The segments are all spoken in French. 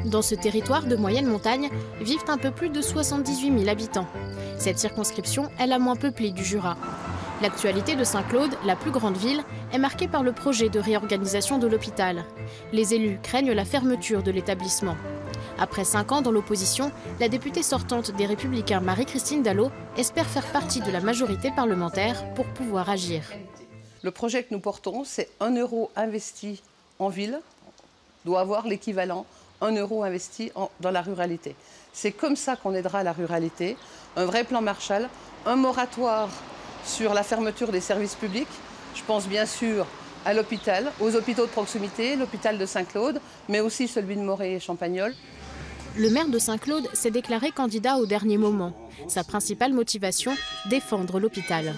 Dans ce territoire de moyenne montagne vivent un peu plus de 78 000 habitants. Cette circonscription est la moins peuplée du Jura. L'actualité de Saint-Claude, la plus grande ville, est marquée par le projet de réorganisation de l'hôpital. Les élus craignent la fermeture de l'établissement. Après 5 ans dans l'opposition, la députée sortante des Républicains Marie-Christine Dallo espère faire partie de la majorité parlementaire pour pouvoir agir. Le projet que nous portons, c'est 1 euro investi en ville doit avoir l'équivalent 1 euro investi dans la ruralité. C'est comme ça qu'on aidera la ruralité. Un vrai plan Marshall, un moratoire sur la fermeture des services publics. Je pense bien sûr à l'hôpital, aux hôpitaux de proximité, l'hôpital de Saint-Claude, mais aussi celui de Morée et Champagnole. Le maire de Saint-Claude s'est déclaré candidat au dernier moment. Sa principale motivation, défendre l'hôpital.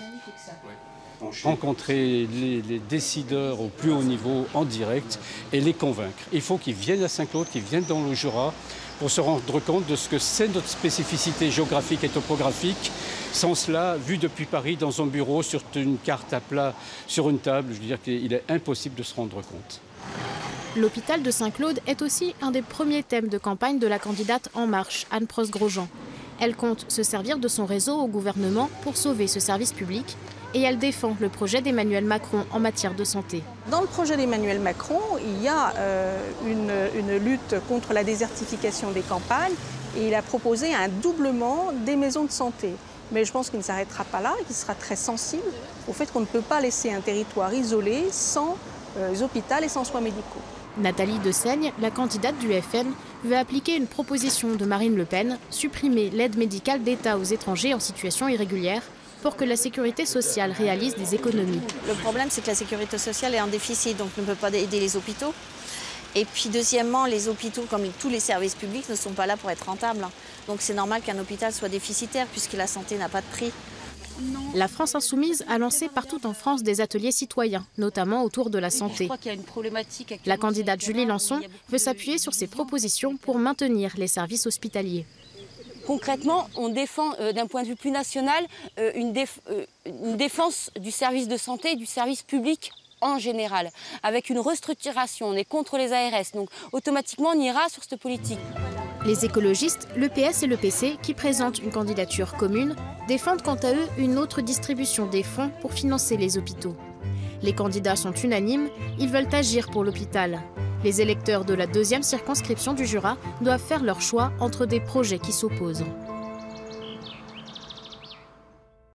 Rencontrer les décideurs au plus haut niveau en direct et les convaincre. Il faut qu'ils viennent à Saint-Claude, qu'ils viennent dans le Jura pour se rendre compte de ce que c'est notre spécificité géographique et topographique. Sans cela, vu depuis Paris, dans un bureau, sur une carte à plat, sur une table, je veux dire qu'il est impossible de se rendre compte. L'hôpital de Saint-Claude est aussi un des premiers thèmes de campagne de la candidate En Marche, Anne Prost-Grosjean. Elle compte se servir de son réseau au gouvernement pour sauver ce service public et elle défend le projet d'Emmanuel Macron en matière de santé. Dans le projet d'Emmanuel Macron, il y a une lutte contre la désertification des campagnes et il a proposé un doublement des maisons de santé. Mais je pense qu'il ne s'arrêtera pas là et qu'il sera très sensible au fait qu'on ne peut pas laisser un territoire isolé sans hôpital et sans soins médicaux. Nathalie Dessaigne, la candidate du FN, veut appliquer une proposition de Marine Le Pen, supprimer l'aide médicale d'État aux étrangers en situation irrégulière pour que la sécurité sociale réalise des économies. Le problème, c'est que la sécurité sociale est en déficit, donc ne peut pas aider les hôpitaux. Et puis deuxièmement, les hôpitaux, comme tous les services publics, ne sont pas là pour être rentables. Donc c'est normal qu'un hôpital soit déficitaire puisque la santé n'a pas de prix. La France insoumise a lancé partout en France des ateliers citoyens, notamment autour de la santé. La candidate Julie Lançon veut s'appuyer sur ces propositions pour maintenir les services hospitaliers. Concrètement, on défend d'un point de vue plus national une défense du service de santé et du service public en général, avec une restructuration. On est contre les ARS, donc automatiquement on ira sur cette politique. Les écologistes, le PS et le PC, qui présentent une candidature commune, défendent quant à eux une autre distribution des fonds pour financer les hôpitaux. Les candidats sont unanimes, ils veulent agir pour l'hôpital. Les électeurs de la 2e circonscription du Jura doivent faire leur choix entre des projets qui s'opposent.